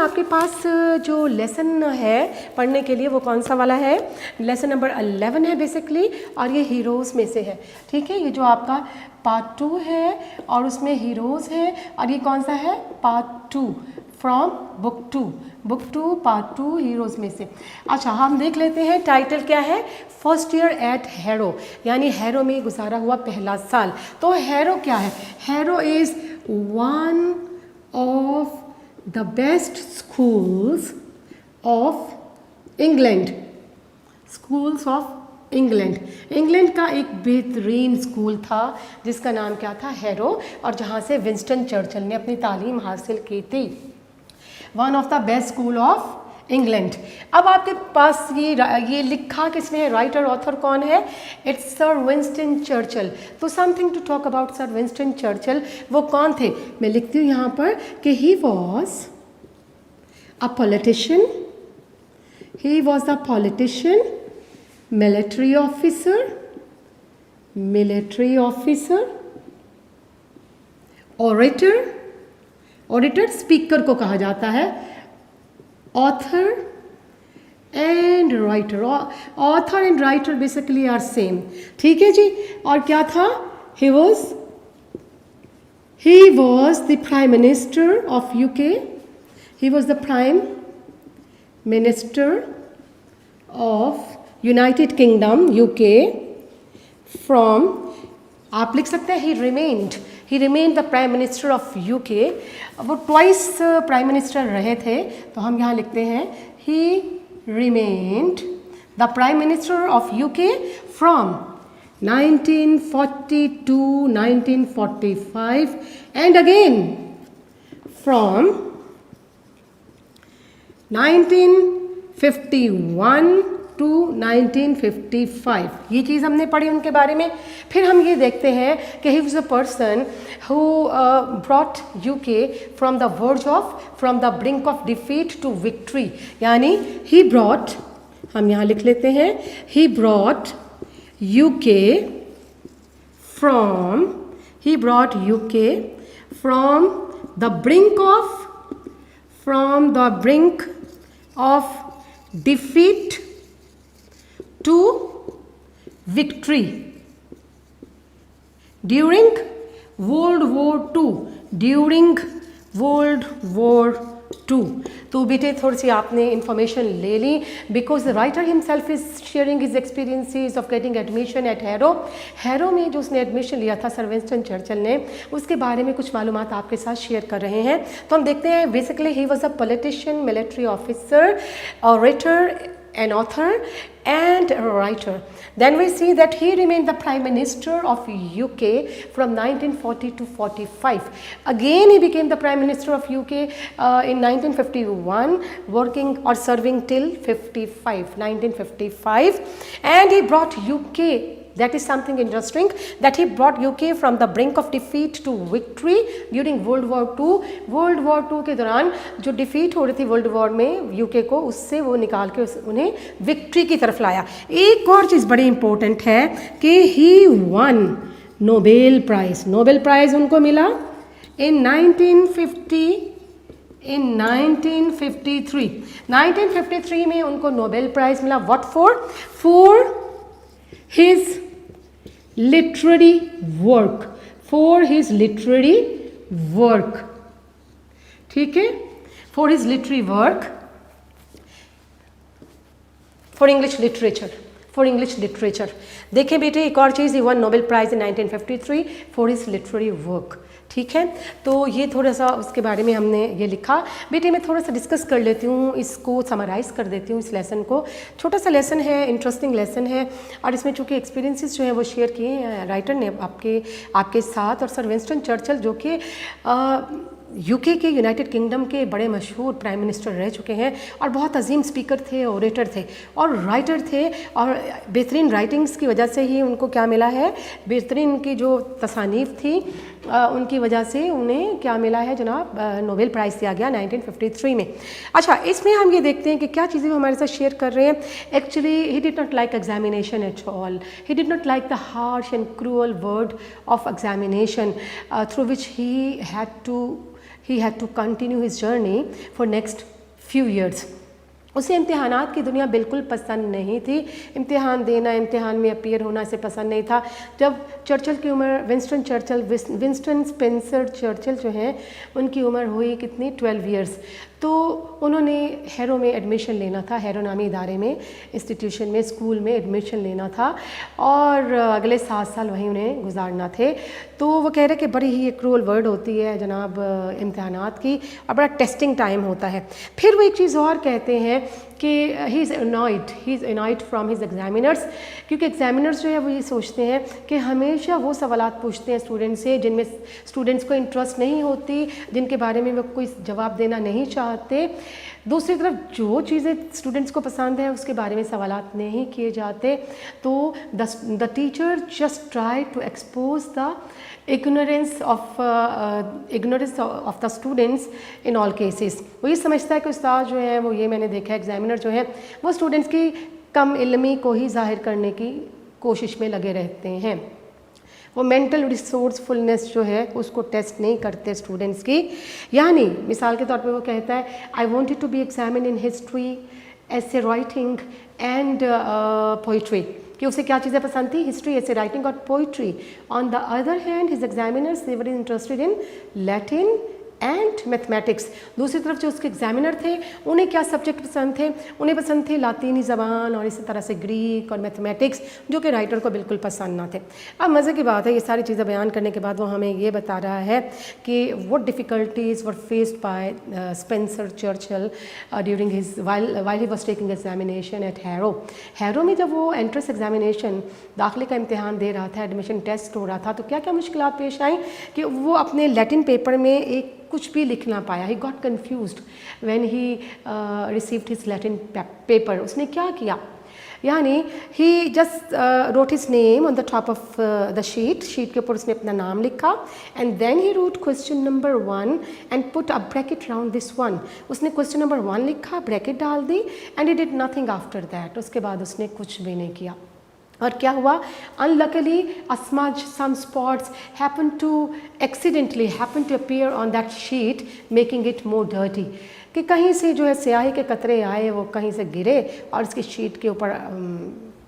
आपके पास जो लेसन है पढ़ने के लिए वो कौन सा वाला है? लेसन नंबर 11 है बेसिकली, और ये हीरोज़ में से है। ठीक है, ये जो आपका पार्ट 2 है और उसमें हीरोज़ है, और ये कौन सा है? Part 2 from book 2 part 2 heroes में से। अच्छा, हम देख लेते हैं टाइटल क्या है। फर्स्ट ईयर एट हैरो, यानी हैरो में गुजारा हुआ पहला साल। तो हैरो क्या है? Harrow is one of the best schools of England. Schools of England, England का एक बेहतरीन स्कूल था जिसका नाम क्या था? हैरो, और जहाँ से विंस्टन चर्चिल ने अपनी तालीम हासिल की थी। One of the best school of England. अब आपके पास ये लिखा किसने है? राइटर ऑथर कौन है? It's sir Winston Churchill. तो something to talk about sir Winston Churchill. वो कौन थे? मैं लिखती हूँ यहाँ पर कि he was a politician, he was a politician, military officer, orator speaker को कहा जाता है, author and writer. Author and writer basically are same. ठीक है जी। और क्या था? He was the prime minister of UK. He was the prime minister of United kingdom UK from, आप लिख सकते हैं ही remained the prime minister of UK. वो ट्वाइस प्राइम मिनिस्टर रहे थे, तो हम यहाँ लिखते हैं ही remained the prime minister of UK from 1940 to 1945 and again from 1951 to 1955। ये चीज़ हमने पढ़ी उनके बारे में। फिर हम ये देखते हैं कि he was a person who brought UK from the brink of defeat to victory, यानी ही ब्रॉट, हम यहाँ लिख लेते हैं, he brought UK from the brink of defeat to victory during World War II। तो बेटे थोड़ी सी आपने इंफॉर्मेशन ले ली, because the writer himself is sharing his experiences of getting admission at Harrow में जो उसने एडमिशन लिया था सर विंस्टन चर्चिल ने, उसके बारे में कुछ मालूमात आपके साथ शेयर कर रहे हैं। तो हम देखते हैं basically he was a politician, military officer, orator, an author and a writer. Then we see that he remained the Prime Minister of UK from 1940 to 45. Again he became the Prime Minister of UK in 1951, working or serving till 1955, and he brought UK, that is something interesting, that he brought UK from the brink of defeat to victory during World War II। World War II के दौरान जो defeat हो रही थी world war में UK को, उससे वो निकाल के उन्हें विक्ट्री की तरफ लाया। एक और चीज़ बड़ी इंपॉर्टेंट है कि ही वन नोबेल प्राइज़ उनको मिला इन 1953 में उनको नोबेल प्राइज़ मिला। What for his literary work, ठीक है, for his literary work, for English literature। देखें बेटे एक और चीज़, he won Nobel Prize in 1953 for his literary work। ठीक है, तो ये थोड़ा सा उसके बारे में हमने ये लिखा। बेटे मैं थोड़ा सा डिस्कस कर लेती हूँ, इसको समराइज़ कर देती हूँ इस लेसन को। छोटा सा लेसन है, इंटरेस्टिंग लेसन है, और इसमें चूँकि एक्सपीरियंसेस जो हैं वो शेयर किए हैं राइटर ने आपके साथ। और सर विंस्टन चर्चिल जो कि यूके के, यूनाइटेड किंगडम के बड़े मशहूर प्राइम मिनिस्टर रह चुके हैं और बहुत अजीम स्पीकर थे, ओरेटर थे और राइटर थे, और बेहतरीन राइटिंग्स की वजह से ही उनको क्या मिला है, बेहतरीन उनकी जो तसानीफ़ थी उनकी वजह से उन्हें क्या मिला है जनाब, नोबेल प्राइज़ दिया गया 1953 में। अच्छा, इसमें हम ये देखते हैं कि क्या चीज़ें हमारे साथ शेयर कर रहे हैं। Actually he did not like examination at all, he did not like the harsh and cruel word of examination through which he had to continue his journey for next few years. उसे इम्तिहानात की दुनिया बिल्कुल पसंद नहीं थी, इम्तिहान देना, इम्तिहान में अपीयर होना इसे पसंद नहीं था। जब चर्चिल की उम्र, विंस्टन स्पेंसर चर्चिल जो हैं उनकी उम्र हुई कितनी, 12 ईयर्स, तो उन्होंने हैरो में एडमिशन लेना था, हैरो नामी इदारे में, इंस्टीट्यूशन में, स्कूल में एडमिशन लेना था और अगले 7 साल वहीं उन्हें गुजारना थे। तो वो कह रहे कि बड़ी ही एक क्रूअल वर्ड होती है जनाब इम्तिहानात की, और बड़ा टेस्टिंग टाइम होता है। फिर वो एक चीज़ और कहते हैं कि he is annoyed from his examiners, क्योंकि एग्जामिनर्स जो है वो ये सोचते हैं कि हमेशा वो सवालात पूछते हैं स्टूडेंट से जिनमें स्टूडेंट्स को इंटरेस्ट नहीं होती, जिनके बारे में वो कोई जवाब देना नहीं चाहते। दूसरी तरफ जो चीज़ें स्टूडेंट्स को पसंद है उसके बारे में सवालात नहीं किए जाते। तो the teacher just try to expose the ignorance of the students in all cases। वो ये समझता है कि उस्ताद जो है वो, ये मैंने देखा है एग्जामिनर जो है वो स्टूडेंट्स की कम इल्मी को ही जाहिर करने की कोशिश में लगे रहते हैं। वो मेंटल रिसोर्सफुलनेस जो है उसको टेस्ट नहीं करते स्टूडेंट्स की। यानी मिसाल के तौर पे वो कहता है I wanted to be examine in history, essay writing and poetry, कि उसे क्या चीज़ें पसंद थी, हिस्ट्री, ऐसे राइटिंग और poetry. On the other hand his examiners they were interested in Latin and mathematics. दूसरी तरफ जो उसके एग्जामिनर थे उन्हें क्या सब्जेक्ट पसंद थे, उन्हें पसंद थे लातीनी ज़बान और इसी तरह से ग्रीक और मैथमेटिक्स, जो कि राइटर को बिल्कुल पसंद ना थे। अब मज़े की बात है, ये सारी चीज़ें बयान करने के बाद वो हमें ये बता रहा है कि what difficulties were faced by Spencer Churchill during his while he was taking examination eight harrow. Harrow में जब वो एंट्रेंस एग्जामिनेशन, दाखिले का इम्तिहान दे रहा था, एडमिशन टेस्ट हो रहा था, तो क्या क्या मुश्किलात पेश आई कि वो अपने लैटिन पेपर में एक कुछ भी लिख ना पाया। He got confused when he received his Latin paper. उसने क्या किया, यानी he just wrote his name on the top of the sheet के ऊपर उसने अपना नाम लिखा, and then he wrote question number 1 and put a bracket round this 1। उसने क्वेश्चन नंबर 1 लिखा, ब्रैकेट डाल दी, and he did nothing after that. उसके बाद उसने कुछ भी नहीं किया। और क्या हुआ, unluckily some spots happened to appear on that sheet, making it more dirty। कि कहीं से जो है स्याही के कतरे आए, वो कहीं से गिरे और उसकी शीट के ऊपर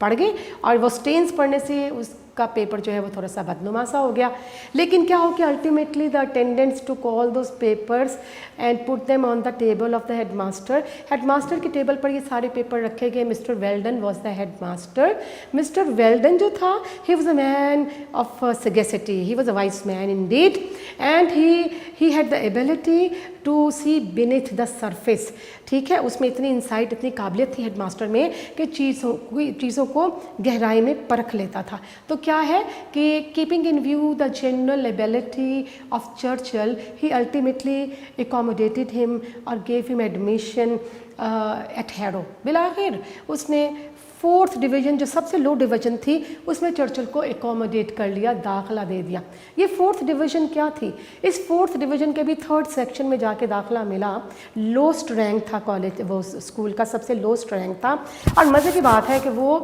पड़ गए, और वो स्टेन्स पड़ने से उसका पेपर जो है वो थोड़ा सा बदनुमा सा हो गया। लेकिन क्या हो कि ultimately the attendants to call those papers and put them on the table of the headmaster की टेबल पर ये सारे पेपर रखे गए। Mr Weldon was the headmaster. Mr well done जो था, he was a man of sagacity, he was a wise man indeed, and he had the ability to see beneath the surface. ठीक है, उसमें इतनी इंसाइट, इतनी काबिलियत थी हेडमास्टर में कि चीज़ों को गहराई में परख लेता था। तो क्या है कि keeping in view the general ability of Churchill, he ultimately accommodated him और gave him admission at Harrow. बिलाखिर उसने 4th डिवीज़न, जो सबसे लो डिवीज़न थी, उसमें चर्चिल को एकोमोडेट कर लिया, दाखिला दे दिया। ये 4th डिवीज़न क्या थी, इस 4th डिवीज़न के भी 3rd सेक्शन में जाके दाखिला मिला। लोस्ट रैंक था कॉलेज, वो स्कूल का सबसे लोस्ट रैंक था। और मज़े की बात है कि वो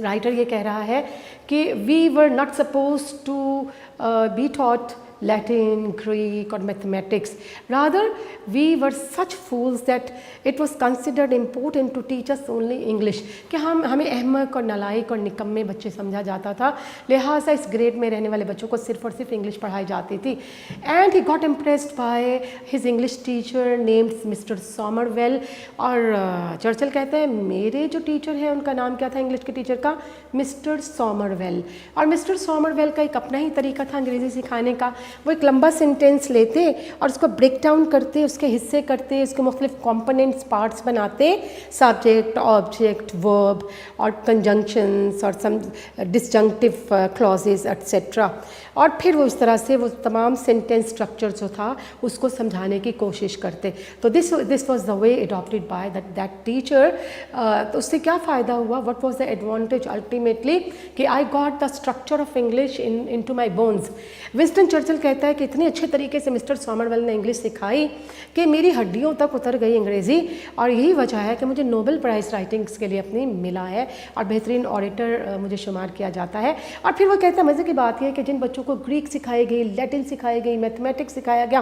राइटर ये कह रहा है कि we were not suppose to be taught Latin, Greek or mathematics. Rather, we were such fools that it was considered important to teach us only English। कि हमें अहमक और नालायक और निकम्मे बच्चे समझा जाता था, लिहाजा इस ग्रेड में रहने वाले बच्चों को सिर्फ और सिर्फ इंग्लिश पढ़ाई जाती थी। And he got impressed by his English teacher named Mr Somervell. और चर्चिल कहते हैं मेरे जो टीचर हैं उनका नाम क्या था इंग्लिश के टीचर का, मिस्टर सॉमरवेल। और मिस्टर सॉमरवेल का एक अपना ही तरीका था अंग्रेज़ी सिखाने का। वो एक लंबा सेंटेंस लेते और उसको ब्रेक डाउन करते, उसके हिस्से करते, उसके मुख्तलिफ कॉम्पोनेंट्स, पार्ट्स बनाते, सब्जेक्ट, ऑब्जेक्ट, वर्ब और कंजंक्शंस और सम डिसजंक्टिव क्लॉजेस एट्सेट्रा। और फिर वो इस तरह से वो तमाम सेंटेंस स्ट्रक्चर जो था उसको समझाने की कोशिश करते। तो this was the way adopted by that teacher. तो उससे क्या फ़ायदा हुआ, what was the advantage ultimately, कि I got the structure of English into my bones. Winston Churchill कहता है कि इतनी अच्छे तरीके से मिस्टर सॉमरवेल ने इंग्लिश सिखाई कि मेरी हड्डियों तक उतर गई अंग्रेज़ी, और यही वजह है कि मुझे नोबेल प्राइज़ राइटिंग्स के लिए अपनी मिला है और बेहतरीन ऑडिटर मुझे शुमार किया जाता है। और फिर वो कहता है मज़े की बात यह है कि जिन बच्चों को ग्रीक सिखाई गई, लैटिन सिखाई गई, मैथमेटिक्स सिखाया गया,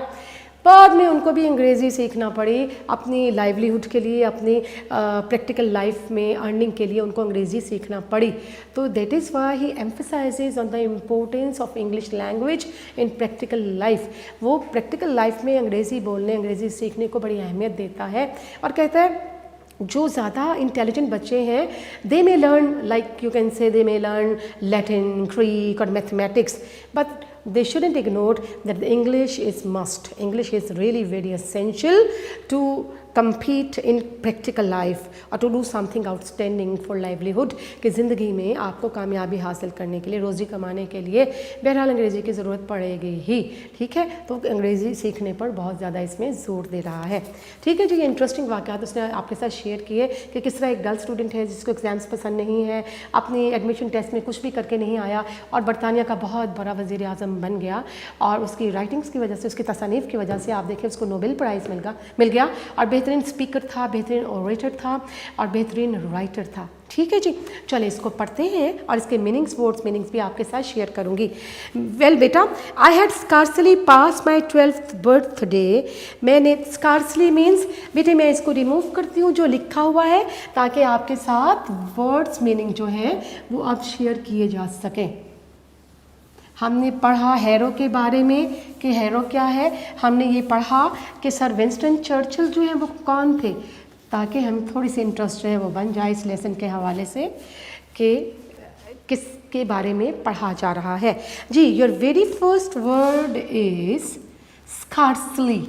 बाद में उनको भी अंग्रेज़ी सीखना पड़ी अपनी लाइवलीहुड के लिए, अपनी प्रैक्टिकल लाइफ में अर्निंग के लिए उनको अंग्रेज़ी सीखना पड़ी। तो that is why he emphasises on the importance of English language in practical life. वो प्रैक्टिकल लाइफ में अंग्रेज़ी बोलने, अंग्रेज़ी सीखने को बड़ी अहमियत देता है और कहता है जो ज़्यादा इंटेलिजेंट बच्चे हैं they may learn, like you can say they may learn Latin, Greek और mathematics, but they shouldn't ignore that the English is must. English is really very essential to compete in practical life or to do something outstanding for livelihood कि ज़िंदगी में आपको कामयाबी हासिल करने के लिए, रोज़ी कमाने के लिए बहरहाल अंग्रेज़ी की ज़रूरत पड़ेगी ही। ठीक है, तो अंग्रेज़ी सीखने पर बहुत ज़्यादा इसमें ज़ोर दे रहा है। ठीक है जी, ये इंटरेस्टिंग वाक़यात उसने आपके साथ शेयर किए कि किस तरह एक गर्ल स्टूडेंट है जिसको एग्ज़ाम्स पसंद नहीं है, अपनी एडमिशन टेस्ट में कुछ भी करके नहीं आया और बरतानिया का बहुत बड़ा वज़ीर आज़म बन गया और उसकी राइटिंग्स की वजह से, उसकी तसानीफ़ की वजह से आप देखिए उसको नोबेल प्राइज़ मिल गया और बेहतरीन स्पीकर था, बेहतरीन ओरेटर था और बेहतरीन राइटर था। ठीक है जी, चलिए इसको पढ़ते हैं और इसके मीनिंग्स, वर्ड्स मीनिंग्स भी आपके साथ शेयर करूंगी। वेल बेटा, I had scarcely pass my 12th birthday. मैंने स्कार्सली मीन्स, बेटे मैं इसको रिमूव करती हूँ जो लिखा हुआ है ताकि आपके साथ वर्ड्स मीनिंग जो है वो अब शेयर किए जा सकें। हमने पढ़ा हैरो के बारे में कि हैरो क्या है, हमने ये पढ़ा कि सर विंस्टन चर्चिल जो है वो कौन थे, ताकि हम थोड़ी सी इंटरेस्ट जो है वो बन जाए इस लेसन के हवाले से कि किसके बारे में पढ़ा जा रहा है। जी, your very first word is scarcely.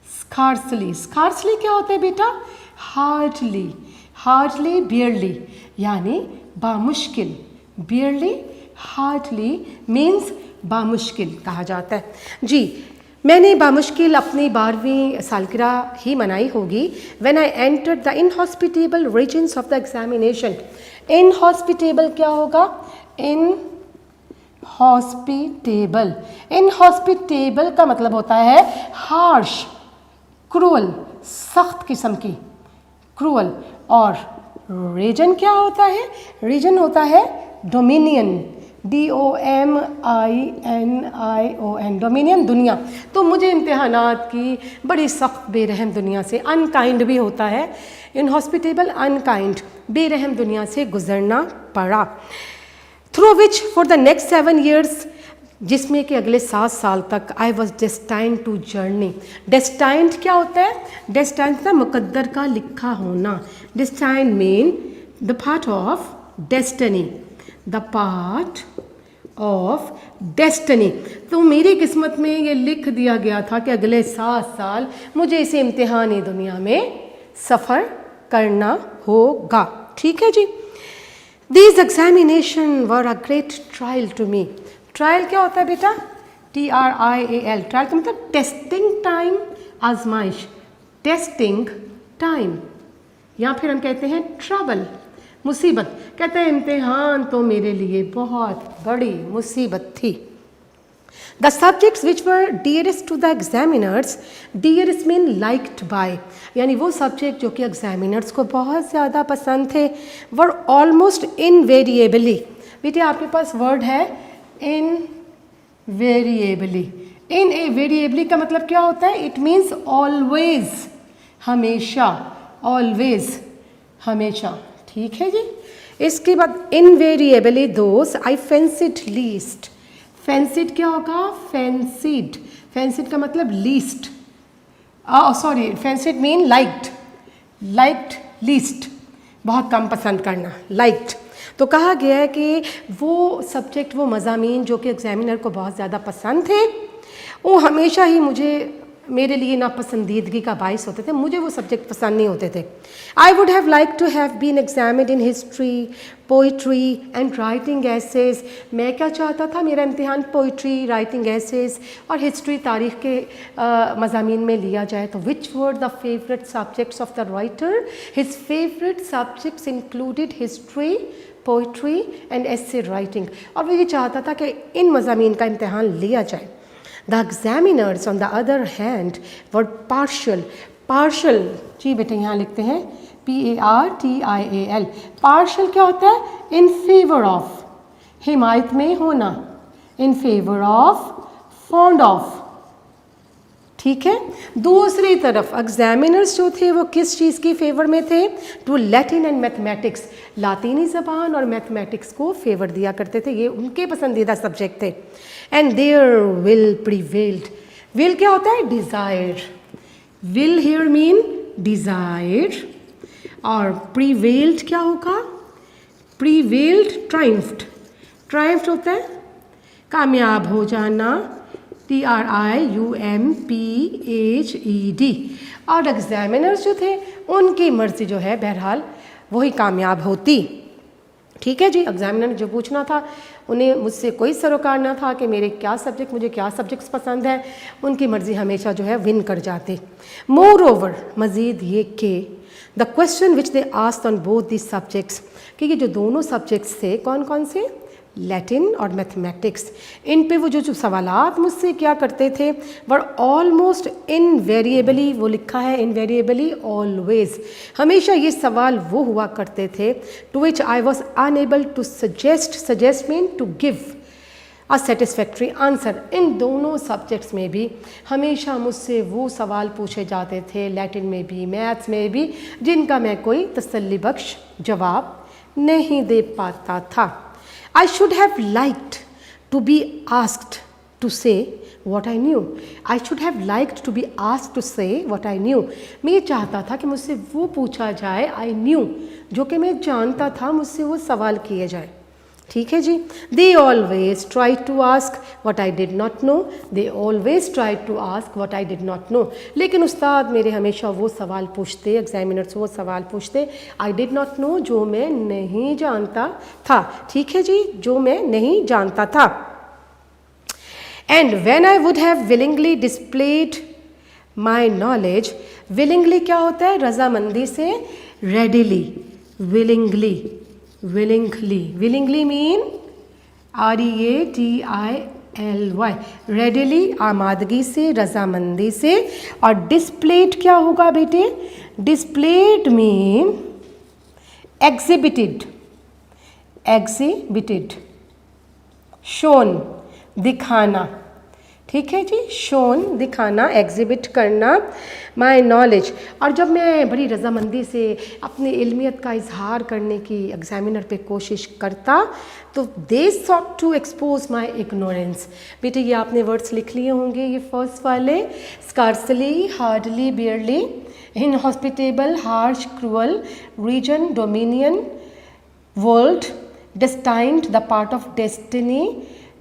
Scarcely, scarcely क्या होता है बेटा? हार्डली, हार्डली बियरली यानी बामुश्किल, बियरली हार्डली मीन्स बामुश्किल कहा जाता है। जी, मैंने बामुश्किल अपनी 12वीं सालगिरह ही मनाई होगी। When I entered the inhospitable regions of the examination. Inhospitable क्या होगा? इनहॉस्पिटेबल, इनहॉस्पिटेबल का मतलब होता है हार्श, क्रूअल, सख्त किस्म की, क्रूअल। और रीजन क्या होता है? रीजन होता है डोमिनियन, DOMINION, डोमिनियन, दुनिया। तो मुझे इम्तिहानात की बड़ी सख्त बेरहम दुनिया से, अनकाइंड भी होता है, इनहॉस्पिटेबल अनकाइंड, बेरहम दुनिया से गुजरना पड़ा। Through which for the next 7 years, जिसमें कि अगले 7 साल तक I was destined to journey. Destined क्या होता है? डेस्टाइंड का मुकद्दर का लिखा होना। Destined mean the part of destiny, the part of destiny. तो मेरी किस्मत में ये लिख दिया गया था कि अगले 7 साल मुझे इसे इम्तिहानी दुनिया में सफ़र करना होगा। ठीक है जी। These examination were a great trial to me. Trial क्या होता है बेटा? TRIAL, ट्रायल का मतलब टेस्टिंग टाइम, आजमाइश, टेस्टिंग टाइम, या फिर हम कहते हैं ट्रबल, मुसीबत। कहते हैं इम्तिहान तो मेरे लिए बहुत बड़ी मुसीबत थी। The subjects which were dearest to the examiners, dearest mean liked by, यानी वो सब्जेक्ट जो कि एग्जामिनर्स को बहुत ज़्यादा पसंद थे, were almost invariably। बेटे आपके पास वर्ड है invariably। invariably का मतलब क्या होता है? इट मीन्स ऑलवेज, हमेशा, ऑलवेज, हमेशा। ठीक है जी। इसके बाद invariably those I fancied least। फैंसिड क्या होगा? फैंसिड, फैंसिड का मतलब least, sorry, fancied mean liked, liked least, बहुत कम पसंद करना, लाइक्ड। तो कहा गया है कि वो सब्जेक्ट, वो मज़ामीन जो कि एग्जामिनर को बहुत ज़्यादा पसंद थे, वो हमेशा ही मेरे लिए नापसंदीदगी का बाइस होते थे, मुझे वो सब्जेक्ट पसंद नहीं होते थे। I would have like to have been examined in history, poetry and writing essays. मैं क्या चाहता था? मेरा इम्तिहान पोइट्री, राइटिंग एसेज और हिस्ट्री, तारीख़ के मज़ामीन में लिया जाए। तो which were the favourite subjects of the writer? His favourite subjects included history, poetry and essay writing. और वो ये चाहता था कि इन मज़ामीन का इम्तिहान लिया जाए। The examiners on the other hand were partial। partial, जी बेटे यहाँ लिखते हैं PARTIAL। partial क्या होता है? in favor of, हिमायत में होना, in favor of, fond of। ठीक है। दूसरी तरफ एग्जामिनर्स जो थे वो किस चीज़ की फेवर में थे? टू लैटिन एंड मैथमेटिक्स, लातीनी ज़बान और मैथमेटिक्स को फेवर दिया करते थे, ये उनके पसंदीदा सब्जेक्ट थे। And their will prevailed, will क्या होता है? Desire, will here mean desire, और प्रीवेल्ड क्या होगा? प्रीवेल्ड ट्राइम्फ्ड, ट्राइम्फ्ड होता है कामयाब हो जाना, TRIUMPHED, और एग्जामिनर्स जो थे उनकी मर्जी जो है बहरहाल वही कामयाब होती। ठीक है जी। एग्जामिनर ने जो पूछना था उन्हें मुझसे कोई सरोकार ना था कि मुझे क्या सब्जेक्ट्स पसंद है, उनकी मर्जी हमेशा जो है विन कर जाती। मोर ओवर, मज़ीद ये कि the question which they asked on both this subjects, कि ये जो दोनों सब्जेक्ट्स थे कौन कौन से? लैटिन और मैथमेटिक्स, इन पे वो जो सवालात मुझसे क्या करते थे वर ऑलमोस्ट इनवेरिएबली, वो लिखा है इनवेरिएबली ऑलवेज, हमेशा ये सवाल वो हुआ करते थे to which I was unable to suggest mean to give a satisfactory answer. इन दोनों सब्जेक्ट्स में भी हमेशा मुझसे वो सवाल पूछे जाते थे, लैटिन में भी मैथ्स में भी, जिनका मैं कोई तसल्ली बख्श जवाब नहीं दे पाता था। I should have liked to be asked to say what I knew. I should have liked to be asked to say what I knew. मैं ये चाहता था कि मुझसे वो पूछा जाए I knew, जो कि मैं जानता था, मुझसे वो सवाल किए जाए। ठीक है जी। They always tried to ask what I did not know. They always tried to ask what I did not know. लेकिन उस्ताद मेरे हमेशा वो सवाल पूछते, एग्जामिनर्स वो सवाल पूछते I did not know, जो मैं नहीं जानता था। ठीक है जी, जो मैं नहीं जानता था। And when I would have willingly displayed my knowledge, willingly क्या होता है? रजामंदी से, readily, willingly, willingly mean READILY, readily आमादगी से, रजामंदी से, और displayed क्या होगा बेटे? displayed mean exhibited, shown दिखाना। ठीक है जी, शोन दिखाना, एग्जिबिट करना, माई नॉलेज। और जब मैं बड़ी रजामंदी से अपनी इल्मियत का इजहार करने की एग्जामिनर पे कोशिश करता तो they sought to expose my ignorance. बेटे ये आपने वर्ड्स लिख लिए होंगे, ये फर्स्ट वाले, scarcely, hardly, barely, inhospitable, harsh, cruel, region, dominion, world, destined, the part of destiny,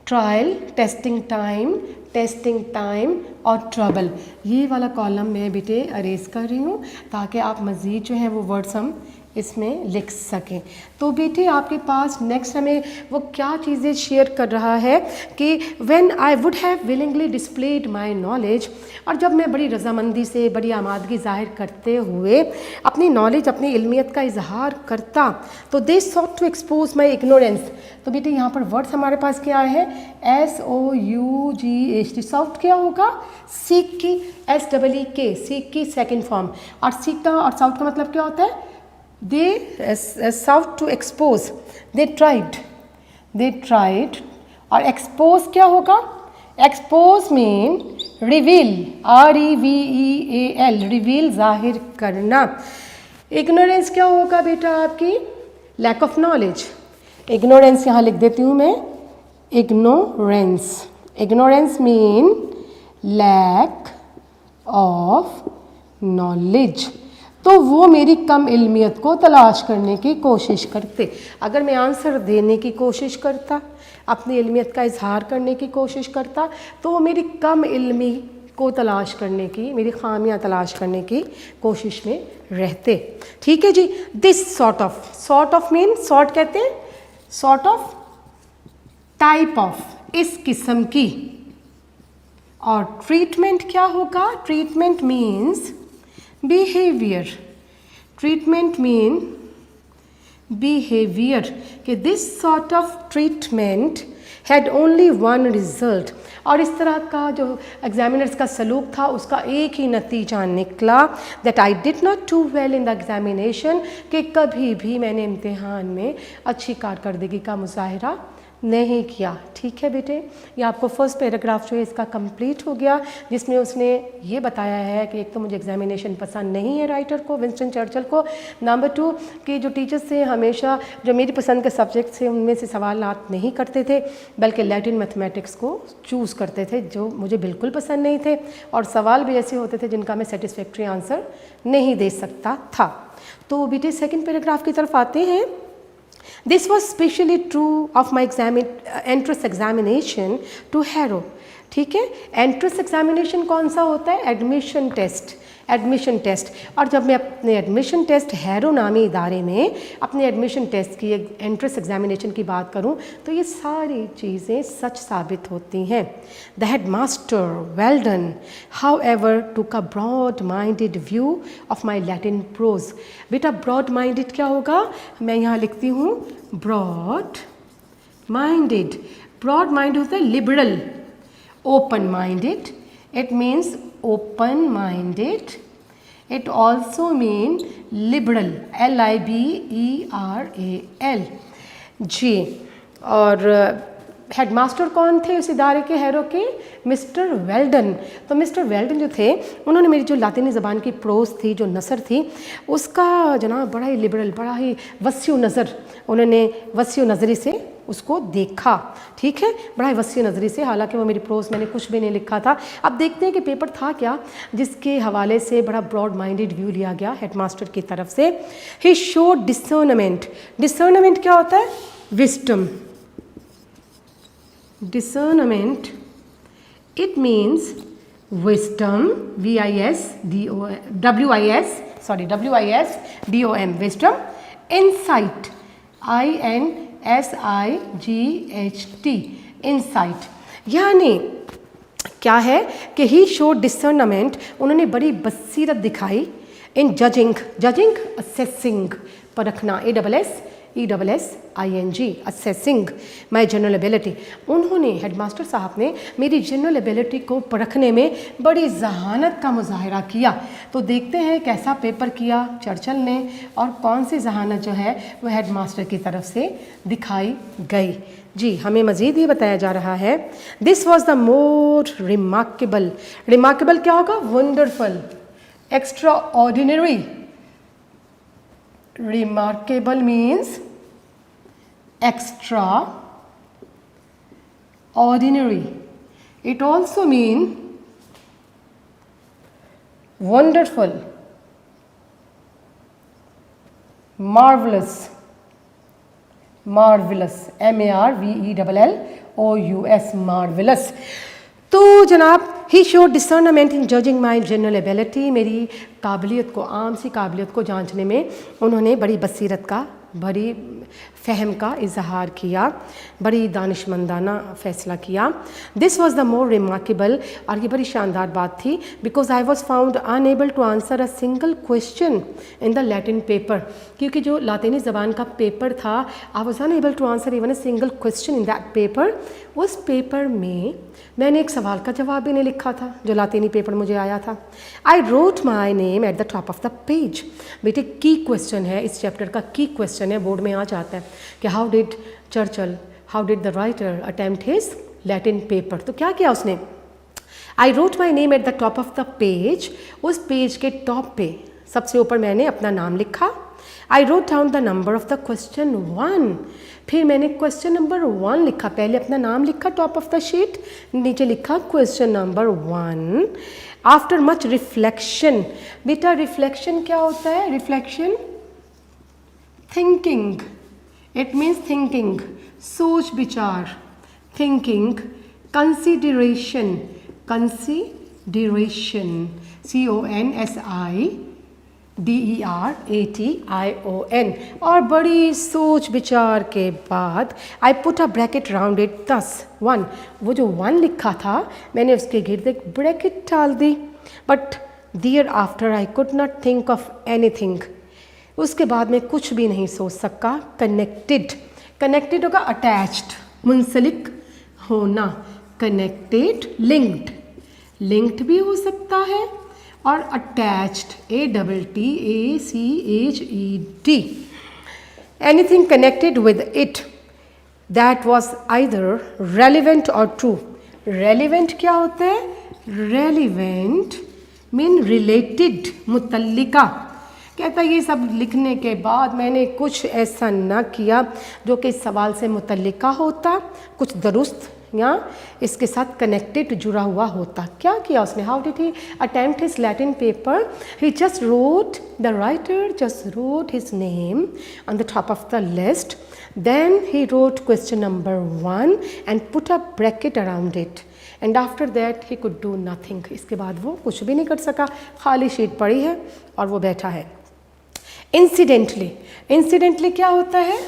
trial, testing time और ट्रबल। ये वाला कॉलम मैं बेटे अरेज कर रही हूँ ताकि आप मज़ीद जो है वो वर्ड्स हम इसमें लिख सकें। तो बेटे आपके पास नेक्स्ट हमें वो क्या चीज़ें शेयर कर रहा है कि when I would have willingly displayed my knowledge, और जब मैं बड़ी रजामंदी से, बड़ी आमादगी जाहिर करते हुए अपनी नॉलेज, अपनी इल्मियत का इजहार करता, तो they sought to expose my ignorance. तो बेटे यहाँ पर वर्ड्स हमारे पास क्या है? SOUGHT, सॉफ्ट क्या होगा? सीक की, SEEK, सीक की सेकेंड फॉर्म, और सीक का और साउट का मतलब क्या होता है? They sought to expose, they tried, और expose क्या होगा? expose mean reveal, REVEAL, reveal जाहिर करना। ignorance क्या होगा बेटा आपकी? lack of knowledge, ignorance यहाँ लिख देती हूँ मैं, ignorance mean lack of knowledge। तो वो मेरी कम इल्मियत को तलाश करने की कोशिश करते। अगर मैं आंसर देने की कोशिश करता, अपनी इल्मियत का इजहार करने की कोशिश करता, तो वो मेरी कम इल्मी को तलाश करने की, मेरी खामियां तलाश करने की कोशिश में रहते। ठीक है जी। This sort of mean, sort कहते हैं सॉर्ट ऑफ, टाइप ऑफ, इस किस्म की। और ट्रीटमेंट क्या होगा? Treatment means behaviour, treatment mean behaviour, कि this sort of treatment had only one result. और इस तरह का जो एग्जामिनर्स का सलूक था उसका एक ही नतीजा निकला, that I did not do well in the examination, कि कभी भी मैंने इम्तिहान में अच्छी कारकर्दगी का मुजाहरा नहीं किया। ठीक है बेटे, ये आपको फर्स्ट पैराग्राफ जो है इसका कंप्लीट हो गया, जिसमें उसने ये बताया है कि एक तो मुझे एग्जामिनेशन पसंद नहीं है राइटर को, विंस्टन चर्चिल को। नंबर 2 कि जो टीचर्स थे हमेशा जो मेरी पसंद के सब्जेक्ट थे उनमें से सवालात नहीं करते थे, बल्कि लैटिन मैथमेटिक्स को चूज़ करते थे जो मुझे बिल्कुल पसंद नहीं थे, और सवाल भी ऐसे होते थे जिनका मैं सेटिस्फैक्ट्री आंसर नहीं दे सकता था। तो बेटे सेकेंड पैराग्राफ की तरफ आते हैं। This was specially true of my entrance examination to Harrow। ठीक है, एंट्रेंस एग्जामिनेशन कौन सा होता है? Admission test. Admission test. और जब मैं अपने एडमिशन टेस्ट हैरो नामी इदारे में अपने एडमिशन टेस्ट की एंट्रेंस एग्जामिनेशन की बात करूं तो ये सारी चीज़ें सच साबित होती हैं। The head master Welldon however took a broad minded view of my Latin prose. बेटा ब्रॉड माइंडेड क्या होगा? मैं यहाँ लिखती हूँ ब्रॉड माइंडेड। ब्रॉड माइंड होता है liberal. Open minded, it means open minded, it also mean liberal, liberal जी। और हेडमास्टर कौन थे उस इदारे के, हैरो के? Mister Welldon. तो मिस्टर वेल्डन जो थे उन्होंने मेरी जो लातिनी ज़बान की प्रोज थी, जो नसर थी, उसका जनाब बड़ा ही लिबरल, बड़ा ही वसीउ नज़र, उन्होंने वसीउ नज़री से उसको देखा। ठीक है, बड़ा ही वसीउ नज़री से। हालांकि वो मेरी प्रोज मैंने कुछ भी नहीं लिखा था। अब देखते हैं कि पेपर था क्या जिसके हवाले से बड़ा ब्रॉड माइंडेड व्यू लिया गया हेडमास्टर की तरफ से। He showed discernment. डिसर्नमेंट क्या होता है? Wisdom. Discernment, it means wisdom, W-I-S-D-O-M, wisdom, insight, I-N-S-I-G-H-T, insight। यानी क्या है कि ही शोड डिसर्नमेंट, उन्होंने बड़ी बसीरत दिखाई इन जजिंग, असेसिंग, परखना, ASSING, असेसिंग माई जनरल एबिलिटी। उन्होंने, हेडमास्टर साहब ने मेरी जनरल एबिलिटी को परखने में बड़ी जहानत का मुजाहरा किया। तो देखते हैं कैसा पेपर किया चर्चिल ने और कौन सी जहानत जो है वो हेडमास्टर की तरफ से दिखाई गई। जी, हमें मज़ीद ये बताया जा रहा है, this was the more remarkable. Remarkable क्या होगा? Wonderful, extra ordinary. Remarkable means extraordinary. It also means wonderful, marvelous, MARVELLOUS, marvelous। तो जनाब he showed discernment in judging my general ability, मेरी काबिलियत को, आम सी काबिलियत को जांचने में उन्होंने बड़ी बसीरत का, बड़ी फ़हम का इजहार किया, बड़ी दानिशमंदाना फ़ैसला किया। This was the more remarkable, और ये बड़ी शानदार बात थी, because I was found unable to answer a single question in the Latin paper. क्योंकि जो लातिनी ज़बान का पेपर था, I was unable to answer even a single question in that paper. उस पेपर में मैंने एक सवाल का जवाब भी नहीं लिखा था जो लातिनी पेपर मुझे आया था। I wrote my name at the top of the page. बेटे की क्वेश्चन है, इस चैप्टर का की क्वेश्चन है, बोर्ड में आ जाता है कि how did the writer attempt his Latin paper. तो क्या किया उसने? I wrote my name at the top of the page. उस पेज के टॉप पे सबसे ऊपर मैंने अपना नाम लिखा। I wrote down the number of the question 1। फिर मैंने क्वेश्चन नंबर 1 लिखा, पहले अपना नाम लिखा टॉप ऑफ द शीट, नीचे लिखा question number 1। After much reflection. बेटा रिफ्लेक्शन क्या होता है? Reflection thinking, it means thinking, सोच विचार, थिंकिंग, कंसिडरेशन, CONSIDERATION। और बड़ी सोच विचार के बाद I put a bracket round it, दस 1। वो जो 1 लिखा था मैंने उसके गिर्द एक ब्रैकेट डाल दी। But thereafter I could not think of anything. उसके बाद मैं कुछ भी नहीं सोच सका। कनेक्टेड होगा अटैच्ड, मुंसलिक होना, कनेक्टेड, लिंक्ड भी हो सकता है, और attached, ATTACHED, anything connected with it. That was either relevant or true. Relevant क्या होता है? रेलिवेंट मीन रिलेटेड, मुतल्लिका। कहता है ये सब लिखने के बाद मैंने कुछ ऐसा ना किया जो कि इस सवाल से मुतल्लिका होता, कुछ दुरुस्त या इसके साथ कनेक्टेड जुड़ा हुआ होता। क्या किया उसने? How did he attempt his Latin paper? He just wrote, the writer just wrote his name on the top of the list, then he wrote question number 1 and put a bracket around it, and after that he could do nothing. इसके बाद वो कुछ भी नहीं कर सका, खाली sheet पड़ी है और वो बैठा है। इंसिडेंटली, इंसिडेंटली क्या होता है?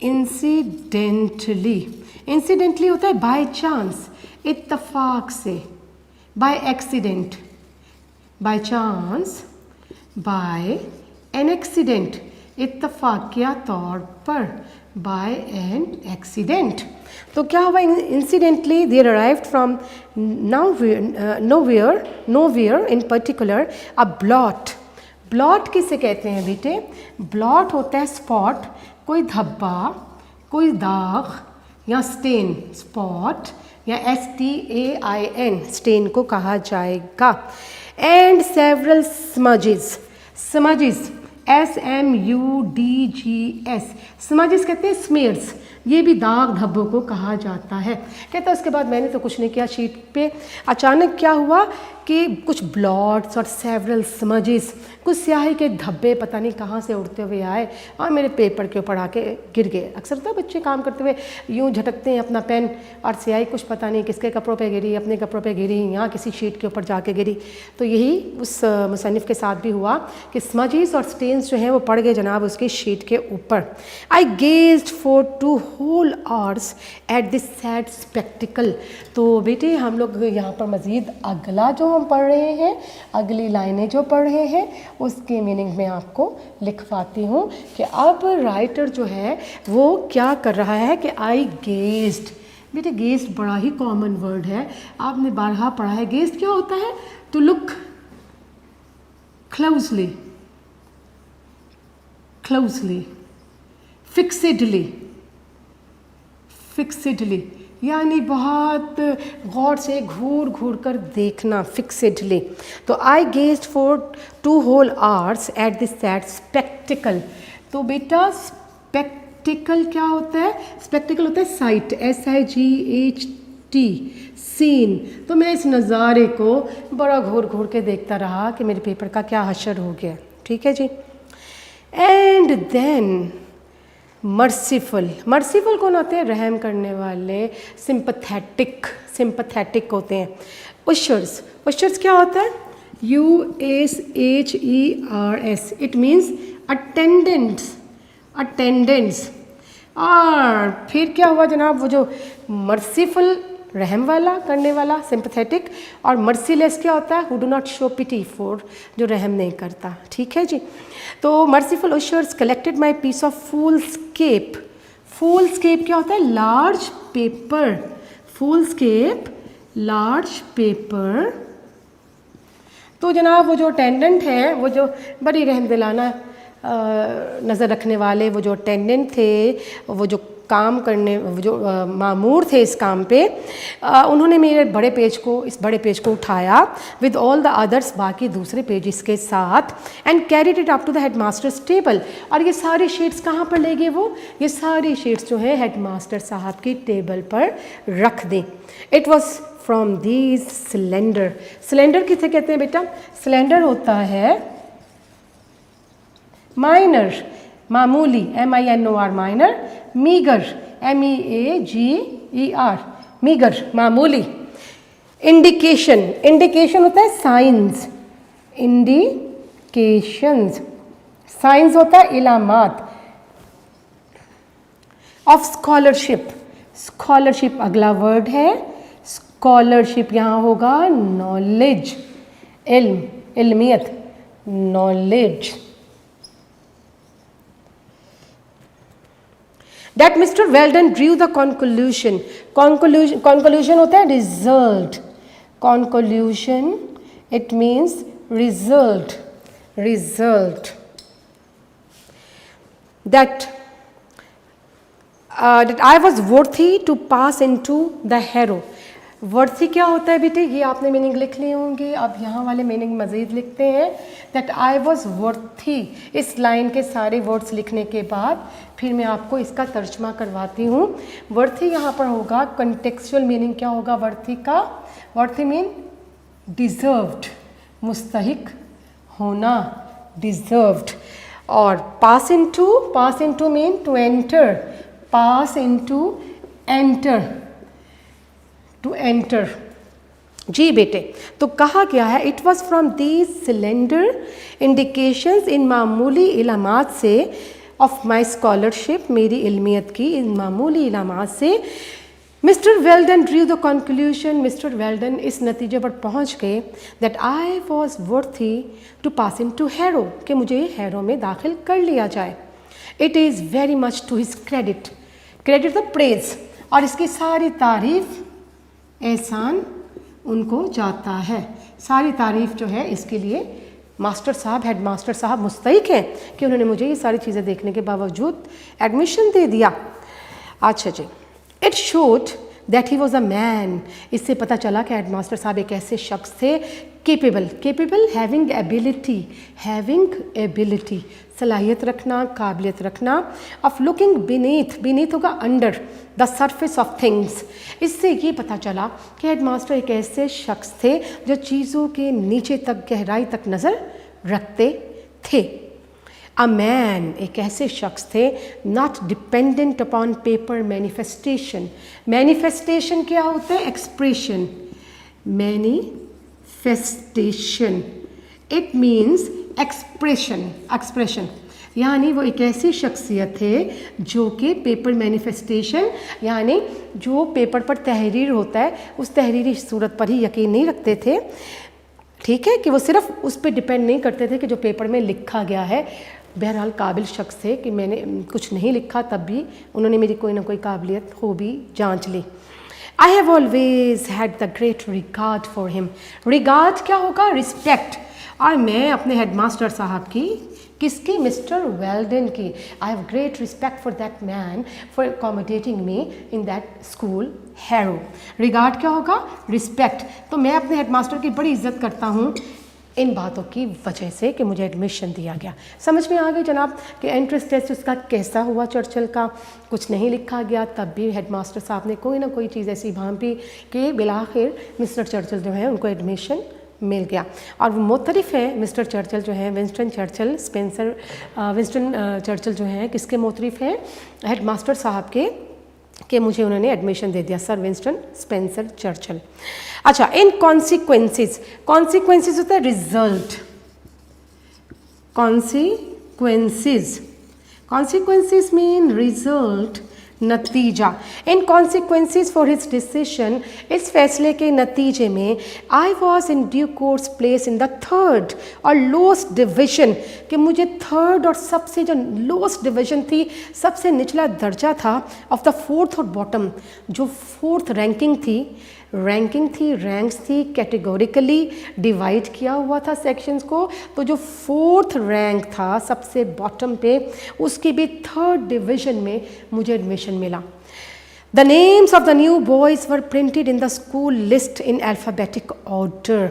इंसिडेंटली, इंसिडेंटली होता है बाय चांस, इत्तफाक से, by accident, by chance, by an accident, इत्तफाकिया तौर पर, बाय एन एक्सीडेंट। तो क्या हुआ? Incidentally there arrived from nowhere in particular a blot. Blot किसे कहते हैं बेटे? ब्लॉट होता है स्पॉट, कोई धब्बा, कोई दाग या स्टेन, स्पॉट या STAIN, स्टेन को कहा जाएगा। And several smudges, smudges SMUDGS, smudges कहते हैं स्मेयर्स, ये भी दाग धब्बों को कहा जाता है। कहता है उसके बाद मैंने तो कुछ नहीं किया, शीट पे अचानक क्या हुआ कि कुछ ब्लॉट्स और सेवरल स्मजेस, कुछ स्याही के धब्बे पता नहीं कहाँ से उड़ते हुए आए और मेरे पेपर के ऊपर आके गिर गए। अक्सर तो बच्चे काम करते हुए यूँ झटकते हैं अपना पेन और स्याही कुछ पता नहीं किसके कपड़ों पे गिरी, अपने कपड़ों पे गिरी या किसी शीट के ऊपर जाके गिरी। तो यही उस मुसन्निफ़ के साथ भी हुआ कि स्मजेस और स्टेन्स जो हैं वो पड़ गए जनाब उसकी शीट के ऊपर। आई gazed for 2 whole hours at this sad spectacle। तो बेटे हम लोग यहाँ पर मज़ीद अगला जो हम पढ़ रहे हैं, अगली लाइनें जो पढ़ रहे हैं उसके मीनिंग में आपको लिखवाती हूँ कि अब राइटर जो है वो क्या कर रहा है कि आई गेज्ड। बेटे गेज्ड बड़ा ही कॉमन वर्ड है, आपने बारहा पढ़ा है। गेज्ड क्या होता है? टू लुक क्लोजली, क्लोजली, फिक्सेडली, फिक्सेडली यानी बहुत गौर से घूर घूर कर देखना, फिक्सेडली। तो I gazed for 2 whole hours at this sad spectacle. तो बेटा स्पेक्टिकल क्या होता है? स्पेक्टिकल होता है साइट, SIGHT, सीन। तो मैं इस नज़ारे को बड़ा घूर घूर के देखता रहा कि मेरे पेपर का क्या हशर हो गया। ठीक है जी। एंड देन मर्सीफुल, मर्सीफुल कौन होते हैं? रहम करने वाले। सिंपथेटिक, सिंपथेटिक होते हैं। उशर्स, उशर्स क्या होता है? USHERS, it means attendants, attendants. और फिर क्या हुआ जनाब? वो जो मर्सीफुल रहम वाला करने वाला सिंपथेटिक, और मर्सीलेस क्या होता है? Who do not show pity for, जो रहम नहीं करता। ठीक है जी। तो merciful ushers collected my piece of foolscap. Foolscap क्या होता है? Large paper, foolscap large paper. तो जनाब वो जो अटेंडेंट है, वो जो बड़ी रहम दिलाना नज़र रखने वाले वो जो अटेंडेंट थे, वो जो काम करने, वो जो मामूर थे इस काम पे, उन्होंने मेरे बड़े पेज को, इस बड़े पेज को उठाया विद ऑल द अदर्स, बाकी दूसरे पेजेस के साथ, and carried it up to the head master's table. और ये सारी शीट्स कहाँ पर ले गए? वो ये सारी शीट्स जो है हेड मास्टर साहब की टेबल पर रख दें। It was from these cylinder. Cylinder किसे कहते हैं बेटा? सिलेंडर होता है माइनर, मामूली, MINOR, minor. Meagre, MEAGER, meagre, मामूली। इंडिकेशन, इंडिकेशन होता है साइंस, इंडिकेशंस। साइंस होता है इलामात। ऑफ स्कॉलरशिप, स्कॉलरशिप अगला वर्ड है। स्कॉलरशिप यहाँ होगा नॉलेज, इल्म, इल्मियत, knowledge. That Mr. Weldon drew the conclusion. Conclusion होता है result. Conclusion, it means result. Result. That that I was worthy to pass into the harrow. Worthy क्या होता है बेटे, ये आपने मीनिंग लिख लिए होंगे। अब यहाँ वाले मीनिंग मज़ीद लिखते हैं, दैट आई वॉज वर्थी। इस लाइन के सारे वर्ड्स लिखने के बाद फिर मैं आपको इसका तर्जमा करवाती हूँ। वर्थी यहाँ पर होगा, कंटेक्चुअल मीनिंग क्या होगा वर्थी का? वर्थी मीन डिज़र्व्ड, मुस्तहिक होना, डिज़र्व्ड। और pass into mean to enter, pass into enter, to enter. जी बेटे, तो कहा गया है it was from these slender indications, इन मामूली इलामात से ऑफ माई स्कॉलरशिप, मेरी इल्मियत की इन मामूली इलामात से mister Welldon drew the conclusion, mister Welldon इस नतीजे पर पहुंच गए that I was worthy to pass into Harrow, कि मुझे हैरो में दाखिल कर लिया जाए। It is very much to his credit, credit the praise, और इसकी सारी तारीफ, एहसान उनको जाता है। सारी तारीफ जो है इसके लिए मास्टर साहब, हेड मास्टर साहब मुस्तहिक हैं कि उन्होंने मुझे ये सारी चीज़ें देखने के बावजूद एडमिशन दे दिया। अच्छा जी, it showed that he was a man, इससे पता चला कि हेड मास्टर साहब एक ऐसे शख्स थे केपेबल, हैविंग एबिलिटी, सलाहियत रखना, काबिलियत रखना, ऑफ लुकिंग बीनीथ होगा under the surface of things. इससे ये पता चला कि हेड मास्टर एक ऐसे शख्स थे जो चीज़ों के नीचे तक, गहराई तक नज़र रखते थे। अ मैन, एक ऐसे शख्स थे, not dependent upon paper manifestation. Manifestation क्या होता है? Expression, manifestation it means expression, यानी वो एक ऐसी शख्सियत थे जो कि पेपर मैनिफेस्टेशन, यानी जो पेपर पर तहरीर होता है उस तहरीरी सूरत पर ही यकीन नहीं रखते थे। ठीक है, कि वो सिर्फ उस पर डिपेंड नहीं करते थे कि जो पेपर में लिखा गया है। बहरहाल काबिल शख्स थे कि मैंने कुछ नहीं लिखा तब भी उन्होंने मेरी कोई ना कोई काबिलियत खूबी जांच ली। I have always had the great regard for him. Regard क्या होगा? रिस्पेक्ट। और मैं अपने हेडमास्टर साहब की, किसकी? मिस्टर वेल्डन की। I have great respect for that man for accommodating me in that school harrow. Regard क्या होगा? रिस्पेक्ट। तो मैं अपने हेडमास्टर की बड़ी इज्जत करता हूँ इन बातों की वजह से कि मुझे एडमिशन दिया गया। समझ में आ गई जनाब कि एंट्रेंस टेस्ट उसका कैसा हुआ? चर्चिल का कुछ नहीं लिखा गया, तब भी हेडमास्टर साहब ने कोई ना कोई चीज़ ऐसी भांपी कि बिलाखिर मिस्टर चर्चिल जो है उनको एडमिशन मिल गया। और वो मोतरिफ़ है मिस्टर चर्चिल जो है, विंस्टन चर्चिल, विंस्टन चर्चिल जो है किसके मोतरिफ़ हैं? हेडमास्टर साहब के, कि मुझे उन्होंने एडमिशन दे दिया, सर विंस्टन स्पेंसर चर्चिल। अच्छा, इन कॉन्सिक्वेंसेस, कॉन्सिक्वेंसेस होता है रिजल्ट, कॉन्सिक्वेंसेस मीन रिजल्ट, नतीजा। इन कॉन्सिक्वेंसेस फॉर हिज डिसीजन, इस फैसले के नतीजे में आई was in due course place in the third और लोएस्ट डिवीजन, कि मुझे थर्ड और सबसे जो लोएस्ट डिवीजन थी, सबसे निचला दर्जा था, ऑफ द फोर्थ और बॉटम, जो फोर्थ रैंकिंग थी, रैंक्स थी, कैटेगोरिकली डिवाइड किया हुआ था सेक्शंस को। तो जो फोर्थ रैंक था सबसे बॉटम पे, उसकी भी थर्ड डिवीजन में मुझे एडमिशन मिला। The names of the new boys were printed in the school list in alphabetic order,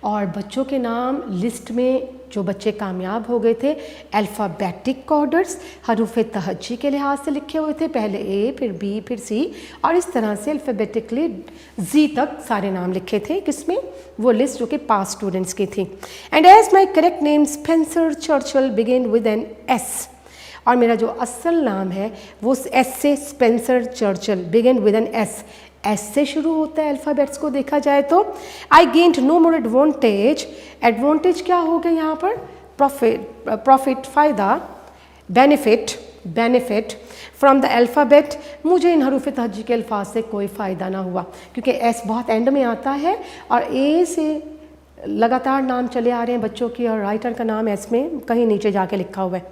और बच्चों के नाम लिस्ट में जो बच्चे कामयाब हो गए थे अल्फ़ाबेटिक ऑर्डर्स, हरूफ तहज्जी के लिहाज से लिखे हुए थे, पहले ए फिर बी फिर सी, और इस तरह से अल्फ़ाबेटिकली जी तक सारे नाम लिखे थे। किसमें? वो लिस्ट जो कि पास स्टूडेंट्स की थी। And as my correct name Spencer Churchill begin with an S, और मेरा जो असल नाम है वो एस से, Spencer Churchill, begin with an S, S से शुरू होता है अल्फ़ाबेट्स को देखा जाए तो। I gained no more advantage, advantage क्या हो गया यहाँ पर? प्रॉफिट, फ़ायदा, बेनिफिट फ्रॉम द अल्फ़ाबेट, मुझे इन हरूफ तहज्जी के अल्फाज से कोई फ़ायदा ना हुआ, क्योंकि एस बहुत एंड में आता है और ए से लगातार नाम चले आ रहे हैं बच्चों की, और राइटर का नाम एस में कहीं नीचे जाके लिखा हुआ है।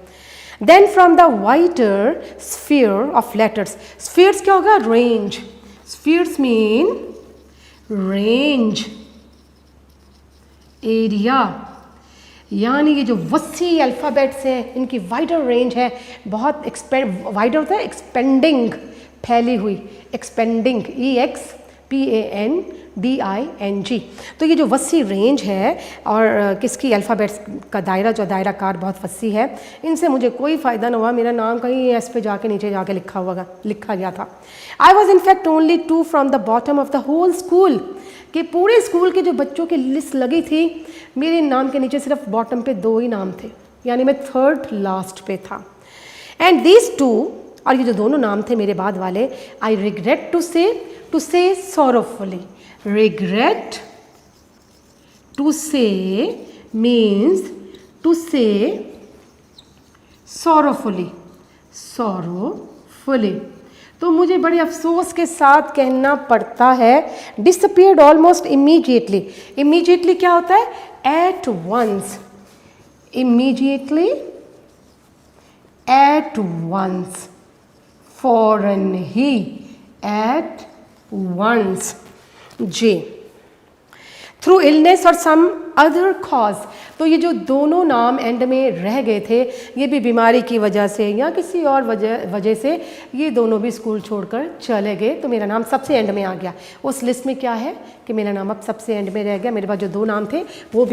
Then from the wider sphere of letters, spheres क्या होगा? Range, spheres mean range, area, यानी ये जो वसी अल्फ़ाबेट्स हैं इनकी वाइडर रेंज है, बहुत वाइडर होता है, एक्सपेंडिंग, फैली हुई, एक्सपेंडिंग, EXPANDING। तो ये जो वसी रेंज है और किसकी अल्फ़ाबेट्स का दायरा, जो दायरा कार बहुत वसी है, इनसे मुझे कोई फ़ायदा ना हुआ। मेरा नाम कहीं एस पे जाके नीचे जाके लिखा गया था। I was in fact only 2 from the bottom of the whole school, कि पूरे स्कूल के जो बच्चों की लिस्ट लगी थी, मेरे नाम के नीचे सिर्फ बॉटम पे 2 ही नाम थे, यानी मैं थर्ड लास्ट पे था। एंड दीज 2, और ये जो दोनों नाम थे मेरे बाद वाले, आई रिग्रेट टू से sorrowfully, regret to say means to say sorrowfully, तो मुझे बड़े अफसोस के साथ कहना पड़ता है disappeared almost immediately। immediately क्या होता है? at once, immediately, at once, फौरन ही, at once, J, through illness और सम अदर कॉज। तो ये जो दोनों नाम एंड में रह गए थे, ये भी बीमारी की वजह से या किसी और वजह से ये दोनों भी स्कूल छोड़कर चले गए, तो मेरा नाम सबसे एंड में आ गया। उस लिस्ट में क्या है कि मेरा नाम अब सबसे एंड में रह गया। मेरे पास जो 2 नाम थे वो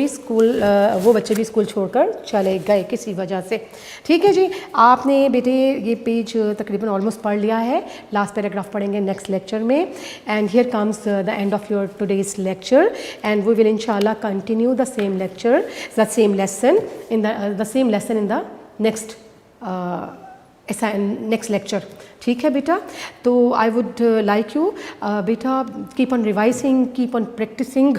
बच्चे भी स्कूल छोड़कर चले गए किसी वजह से। ठीक है जी, आपने बेटे ये पेज तकरीबन ऑलमोस्ट पढ़ लिया है। लास्ट पैराग्राफ पढ़ेंगे नेक्स्ट लेक्चर में। And here comes the end of your today's lecture, and we will इंशाल्लाह continue the same lecture, the same lesson in the next lecture। ठीक है बेटा, तो आई वुड लाइक यू बेटा keep on revising, keep on practicing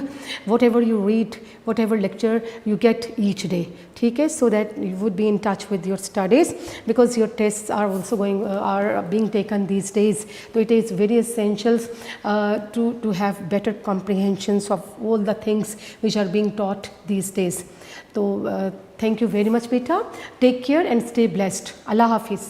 whatever you read, whatever lecture you get each day, ठीक है, so that you would be in touch with your studies, because your tests are also are being taken these days, so it is very essential to have better comprehensions of all the things which are being taught these days। तो thank you very much beta, take care and stay blessed। Allah Hafiz।